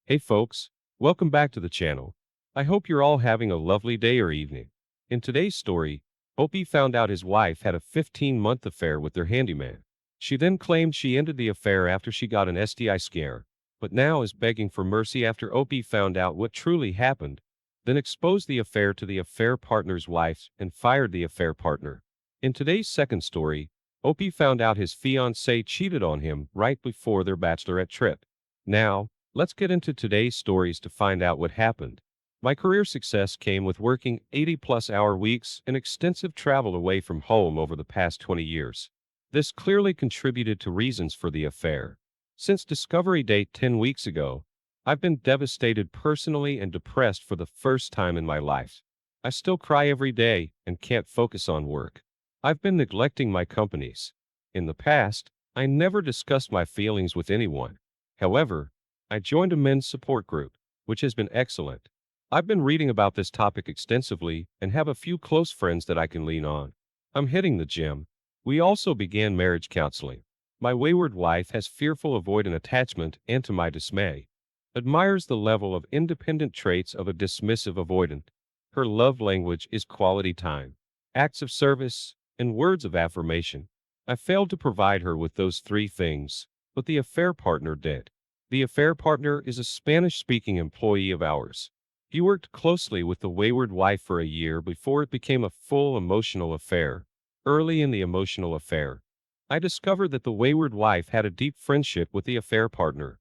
Hey folks, welcome back to the channel. I hope you're all having a lovely day or evening. In today's story, Opie found out his wife had a 15-month affair with their handyman. She then claimed she ended the affair after she got an STI scare, but now is begging for mercy after Opie found out what truly happened, then exposed the affair to the affair partner's wife and fired the affair partner. In today's second story, Opie found out his fiancée cheated on him right before their bachelorette trip. Now, let's get into today's stories to find out what happened. My career success came with working 80-plus hour weeks and extensive travel away from home over the past 20 years. This clearly contributed to reasons for the affair. Since Discovery Date 10 weeks ago, I've been devastated personally and depressed for the first time in my life. I still cry every day and can't focus on work. I've been neglecting my companies. In the past, I never discussed my feelings with anyone. However, I joined a men's support group, which has been excellent. I've been reading about this topic extensively and have a few close friends that I can lean on. I'm hitting the gym. We also began marriage counseling. My wayward wife has fearful avoidant attachment and, to my dismay, admires the level of independent traits of a dismissive avoidant. Her love language is quality time, acts of service, and words of affirmation. I failed to provide her with those three things, but the affair partner did. The affair partner is a Spanish-speaking employee of ours. He worked closely with the wayward wife for a year before it became a full emotional affair. Early in the emotional affair, I discovered that the wayward wife had a deep friendship with the affair partner,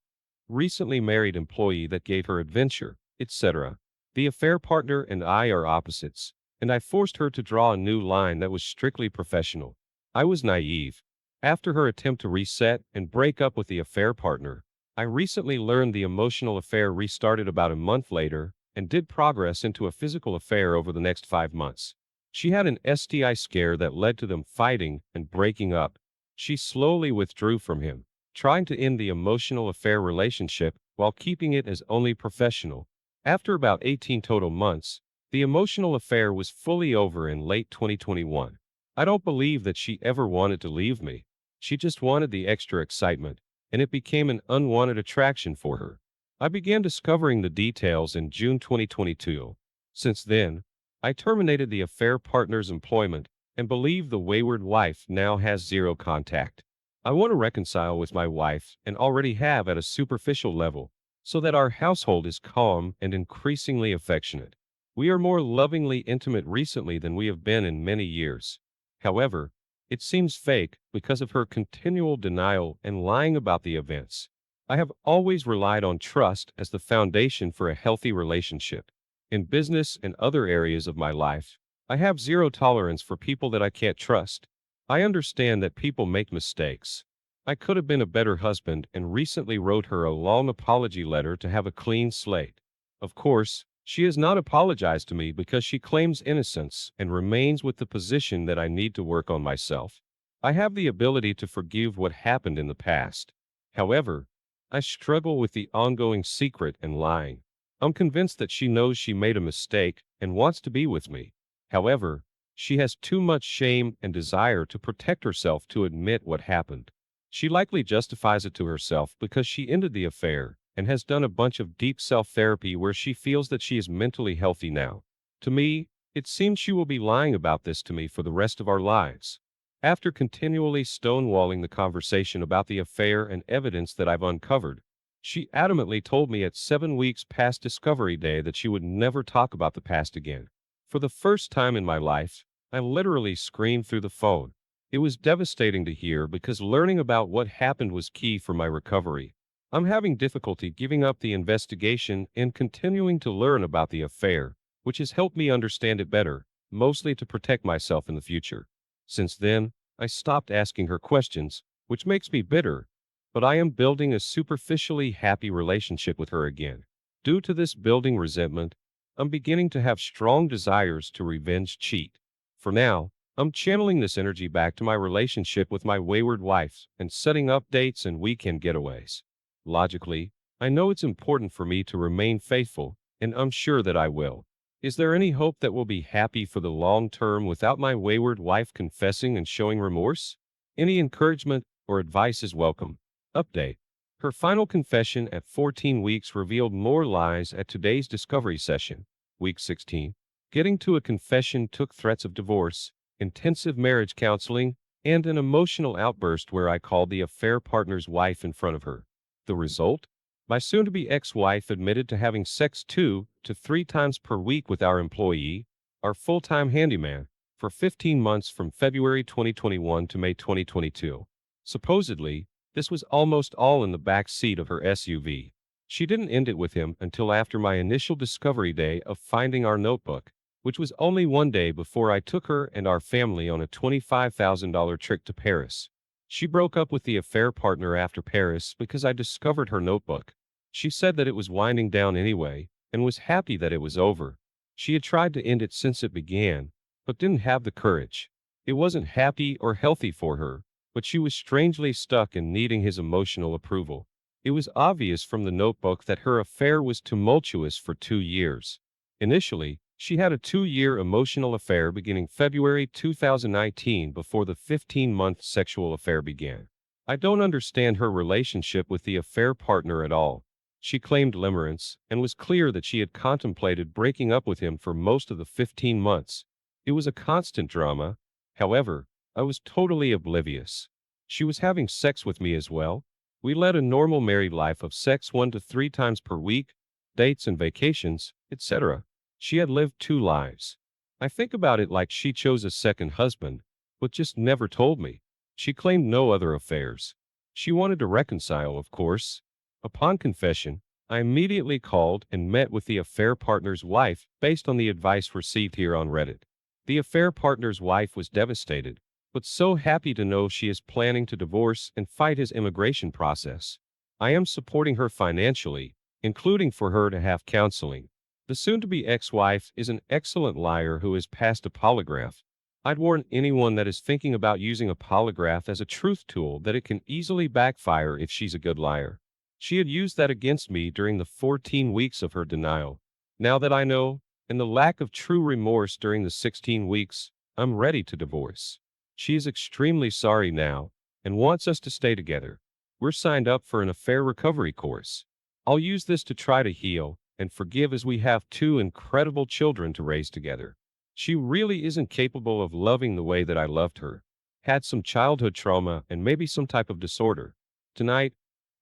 recently married employee that gave her adventure, etc. The affair partner and I are opposites, and I forced her to draw a new line that was strictly professional. I was naive. After her attempt to reset and break up with the affair partner, I recently learned the emotional affair restarted about a month later and did progress into a physical affair over the next 5 months. She had an STI scare that led to them fighting and breaking up. She slowly withdrew from him, trying to end the emotional affair relationship while keeping it as only professional. After about 18 total months, the emotional affair was fully over in late 2021. I don't believe that she ever wanted to leave me. She just wanted the extra excitement, and it became an unwanted attraction for her. I began discovering the details in June 2022. Since then, I terminated the affair partner's employment and believe the wayward wife now has zero contact. I want to reconcile with my wife and already have at a superficial level, so that our household is calm and increasingly affectionate. We are more lovingly intimate recently than we have been in many years. However, it seems fake because of her continual denial and lying about the events. I have always relied on trust as the foundation for a healthy relationship. In business and other areas of my life, I have zero tolerance for people that I can't trust. I understand that people make mistakes. I could have been a better husband and recently wrote her a long apology letter to have a clean slate. Of course, she has not apologized to me because she claims innocence and remains with the position that I need to work on myself. I have the ability to forgive what happened in the past. However, I struggle with the ongoing secret and lying. I'm convinced that she knows she made a mistake and wants to be with me. However, she has too much shame and desire to protect herself to admit what happened. She likely justifies it to herself because she ended the affair and has done a bunch of deep self-therapy where she feels that she is mentally healthy now. To me, it seems she will be lying about this to me for the rest of our lives. After continually stonewalling the conversation about the affair and evidence that I've uncovered, she adamantly told me at 7 weeks past Discovery Day that she would never talk about the past again. For the first time in my life, I literally screamed through the phone. It was devastating to hear because learning about what happened was key for my recovery. I'm having difficulty giving up the investigation and continuing to learn about the affair, which has helped me understand it better, mostly to protect myself in the future. Since then, I stopped asking her questions, which makes me bitter, but I am building a superficially happy relationship with her again. Due to this building resentment, I'm beginning to have strong desires to revenge cheat. For now, I'm channeling this energy back to my relationship with my wayward wife and setting up dates and weekend getaways. Logically, I know it's important for me to remain faithful, and I'm sure that I will. Is there any hope that we'll be happy for the long term without my wayward wife confessing and showing remorse? Any encouragement or advice is welcome. Update. Her final confession at 14 weeks revealed more lies at today's discovery session, week 16. Getting to a confession took threats of divorce, intensive marriage counseling, and an emotional outburst where I called the affair partner's wife in front of her. The result? My soon to be ex wife admitted to having sex 2 to 3 times per week with our employee, our full time handyman, for 15 months from February 2021 to May 2022. Supposedly, this was almost all in the back seat of her SUV. She didn't end it with him until after my initial discovery day of finding our notebook, which was only one day before I took her and our family on a $25,000 trip to Paris. She broke up with the affair partner after Paris because I discovered her notebook. She said that it was winding down anyway and was happy that it was over. She had tried to end it since it began, but didn't have the courage. It wasn't happy or healthy for her, but she was strangely stuck in needing his emotional approval. It was obvious from the notebook that her affair was tumultuous for 2 years. Initially, she had a 2-year emotional affair beginning February 2019 before the 15-month sexual affair began. I don't understand her relationship with the affair partner at all. She claimed limerence and was clear that she had contemplated breaking up with him for most of the 15 months. It was a constant drama. However, I was totally oblivious. She was having sex with me as well. We led a normal married life of sex 1 to 3 times per week, dates and vacations, etc. She had lived 2 lives. I think about it like she chose a second husband, but just never told me. She claimed no other affairs. She wanted to reconcile, of course. Upon confession, I immediately called and met with the affair partner's wife based on the advice received here on Reddit. The affair partner's wife was devastated, but so happy to know she is planning to divorce and fight his immigration process. I am supporting her financially, including for her to have counseling. The soon-to-be ex-wife is an excellent liar who has passed a polygraph. I'd warn anyone that is thinking about using a polygraph as a truth tool that it can easily backfire if she's a good liar. She had used that against me during the 14 weeks of her denial. Now that I know, and the lack of true remorse during the 16 weeks, I'm ready to divorce. She is extremely sorry now and wants us to stay together. We're signed up for an affair recovery course. I'll use this to try to heal and forgive as we have 2 incredible children to raise together. She really isn't capable of loving the way that I loved her. Had some childhood trauma and maybe some type of disorder. Tonight,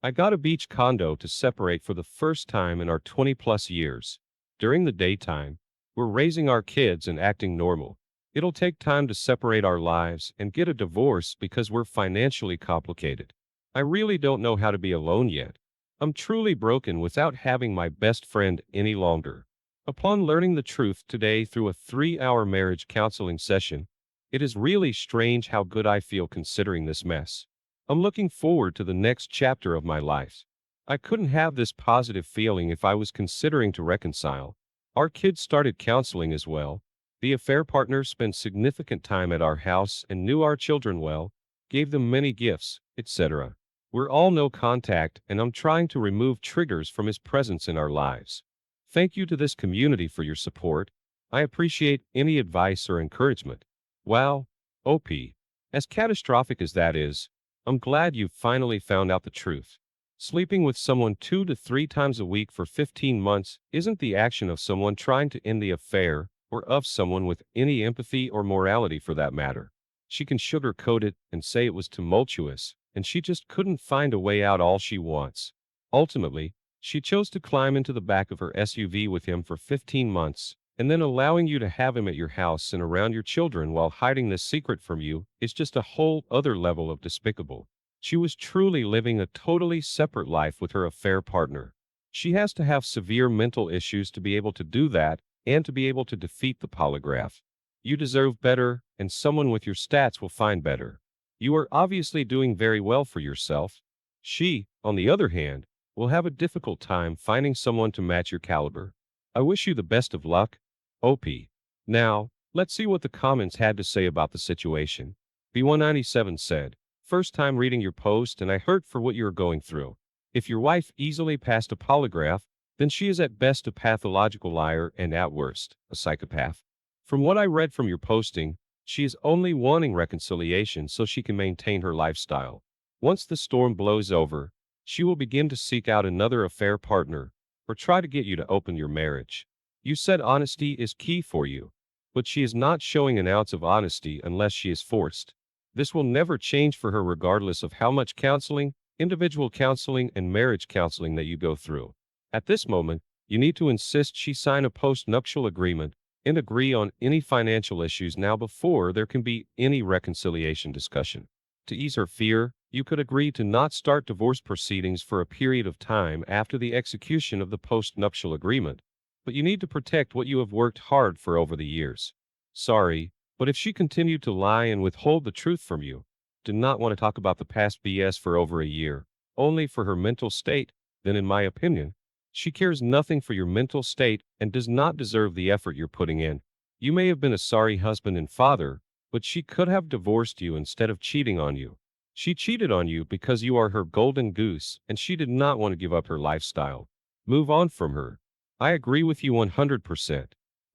I got a beach condo to separate for the first time in our 20-plus years. During the daytime, we're raising our kids and acting normal. It'll take time to separate our lives and get a divorce because we're financially complicated. I really don't know how to be alone yet. I'm truly broken without having my best friend any longer. Upon learning the truth today through a 3-hour marriage counseling session, it is really strange how good I feel considering this mess. I'm looking forward to the next chapter of my life. I couldn't have this positive feeling if I was considering to reconcile. Our kids started counseling as well. The affair partner spent significant time at our house and knew our children well, gave them many gifts, etc. We're all no contact, and I'm trying to remove triggers from his presence in our lives. Thank you to this community for your support. I appreciate any advice or encouragement. Wow, OP. As catastrophic as that is, I'm glad you've finally found out the truth. Sleeping with someone 2 to 3 times a week for 15 months isn't the action of someone trying to end the affair or of someone with any empathy or morality for that matter. She can sugarcoat it and say it was tumultuous, and she just couldn't find a way out all she wants. Ultimately, she chose to climb into the back of her SUV with him for 15 months, and then allowing you to have him at your house and around your children while hiding this secret from you is just a whole other level of despicable. She was truly living a totally separate life with her affair partner. She has to have severe mental issues to be able to do that and to be able to defeat the polygraph. You deserve better, and someone with your stats will find better. You are obviously doing very well for yourself. She, on the other hand, will have a difficult time finding someone to match your caliber. I wish you the best of luck, OP. Now, let's see what the comments had to say about the situation. B197 said, "First time reading your post and I hurt for what you're going through. If your wife easily passed a polygraph, then she is at best a pathological liar and at worst, a psychopath. From what I read from your posting, she is only wanting reconciliation so she can maintain her lifestyle. Once the storm blows over, she will begin to seek out another affair partner or try to get you to open your marriage. You said honesty is key for you, but she is not showing an ounce of honesty unless she is forced. This will never change for her regardless of how much counseling, individual counseling, and marriage counseling that you go through. At this moment, you need to insist she sign a post-nuptial agreement and agree on any financial issues now before there can be any reconciliation discussion. To ease her fear, you could agree to not start divorce proceedings for a period of time after the execution of the post-nuptial agreement, but you need to protect what you have worked hard for over the years. Sorry, but if she continued to lie and withhold the truth from you, did not want to talk about the past BS for over a year, only for her mental state, then in my opinion, she cares nothing for your mental state and does not deserve the effort you're putting in. You may have been a sorry husband and father, but she could have divorced you instead of cheating on you. She cheated on you because you are her golden goose and she did not want to give up her lifestyle. Move on from her. I agree with you 100%.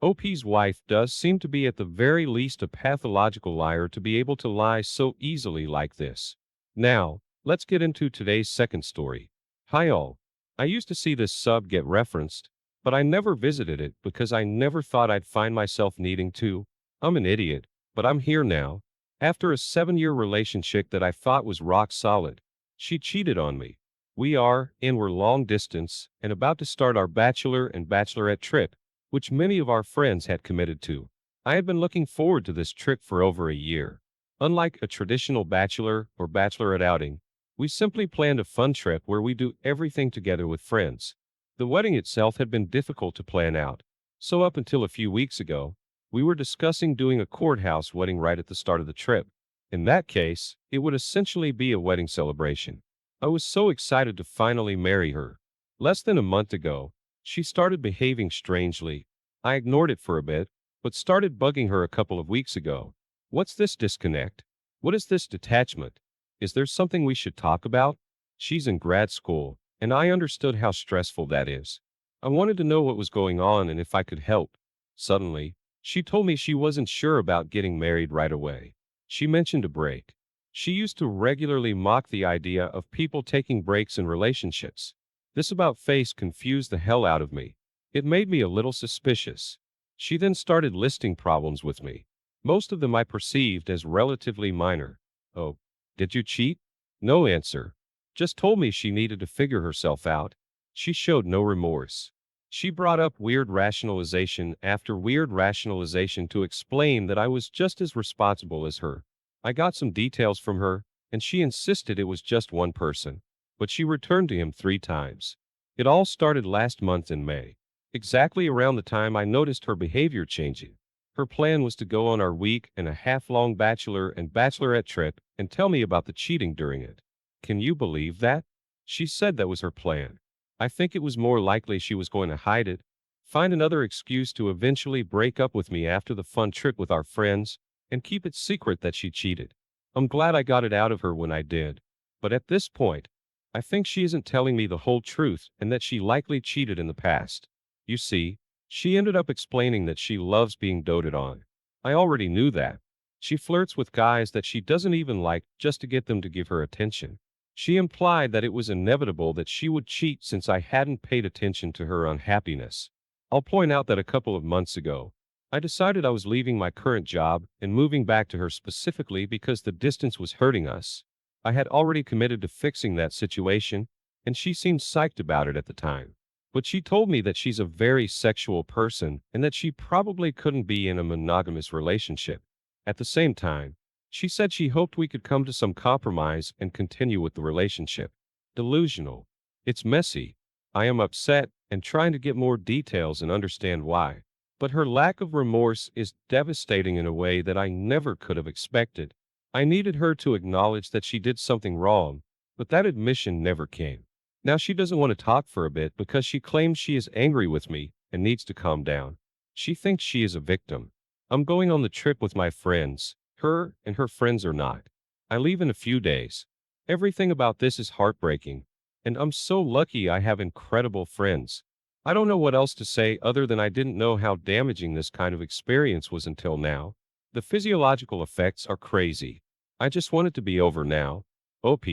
OP's wife does seem to be at the very least a pathological liar to be able to lie so easily like this. Now, let's get into today's second story. Hi all. I used to see this sub get referenced, but I never visited it because I never thought I'd find myself needing to. I'm an idiot, but I'm here now. After a 7-year relationship that I thought was rock solid, she cheated on me. We are, and we're long distance, and about to start our bachelor and bachelorette trip, which many of our friends had committed to. I had been looking forward to this trip for over a year. Unlike a traditional bachelor or bachelorette outing, we simply planned a fun trip where we do everything together with friends. The wedding itself had been difficult to plan out, so up until a few weeks ago, we were discussing doing a courthouse wedding right at the start of the trip. In that case, it would essentially be a wedding celebration. I was so excited to finally marry her. Less than a month ago, she started behaving strangely. I ignored it for a bit, but started bugging her a couple of weeks ago. What's this disconnect? What is this detachment? Is there something we should talk about? She's in grad school, and I understood how stressful that is. I wanted to know what was going on and if I could help. Suddenly, she told me she wasn't sure about getting married right away. She mentioned a break. She used to regularly mock the idea of people taking breaks in relationships. This about face confused the hell out of me. It made me a little suspicious. She then started listing problems with me. Most of them I perceived as relatively minor. Oh, did you cheat? No answer. Just told me she needed to figure herself out. She showed no remorse. She brought up weird rationalization after weird rationalization to explain that I was just as responsible as her. I got some details from her, and she insisted it was just one person, but she returned to him 3 times. It all started last month in May, exactly around the time I noticed her behavior changing. Her plan was to go on our week-and-a-half-long bachelor and bachelorette trip and tell me about the cheating during it. Can you believe that? She said that was her plan. I think it was more likely she was going to hide it, find another excuse to eventually break up with me after the fun trip with our friends, and keep it secret that she cheated. I'm glad I got it out of her when I did. But at this point, I think she isn't telling me the whole truth and that she likely cheated in the past. You see, she ended up explaining that she loves being doted on. I already knew that. She flirts with guys that she doesn't even like just to get them to give her attention. She implied that it was inevitable that she would cheat since I hadn't paid attention to her unhappiness. I'll point out that a couple of months ago, I decided I was leaving my current job and moving back to her specifically because the distance was hurting us. I had already committed to fixing that situation, and she seemed psyched about it at the time. But she told me that she's a very sexual person and that she probably couldn't be in a monogamous relationship. At the same time, she said she hoped we could come to some compromise and continue with the relationship. Delusional. It's messy. I am upset and trying to get more details and understand why. But her lack of remorse is devastating in a way that I never could have expected. I needed her to acknowledge that she did something wrong, but that admission never came. Now she doesn't want to talk for a bit because she claims she is angry with me and needs to calm down. She thinks she is a victim. I'm going on the trip with my friends. Her and her friends are not. I leave in a few days. Everything about this is heartbreaking, and I'm so lucky I have incredible friends. I don't know what else to say other than I didn't know how damaging this kind of experience was until now. The physiological effects are crazy. I just want it to be over now. OP,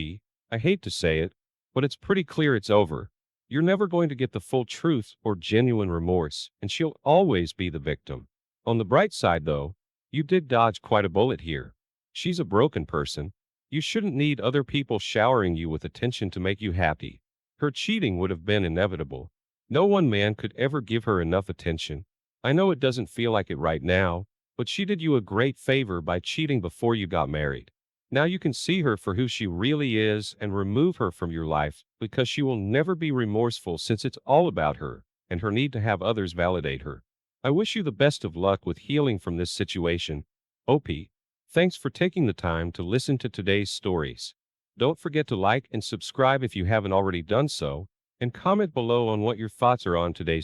I hate to say it, but it's pretty clear it's over. You're never going to get the full truth or genuine remorse, and she'll always be the victim. On the bright side, though, you did dodge quite a bullet here. She's a broken person. You shouldn't need other people showering you with attention to make you happy. Her cheating would have been inevitable. No one man could ever give her enough attention. I know it doesn't feel like it right now, but she did you a great favor by cheating before you got married. Now you can see her for who she really is and remove her from your life because she will never be remorseful since it's all about her and her need to have others validate her. I wish you the best of luck with healing from this situation. OP, thanks for taking the time to listen to today's stories. Don't forget to like and subscribe if you haven't already done so, and comment below on what your thoughts are on today's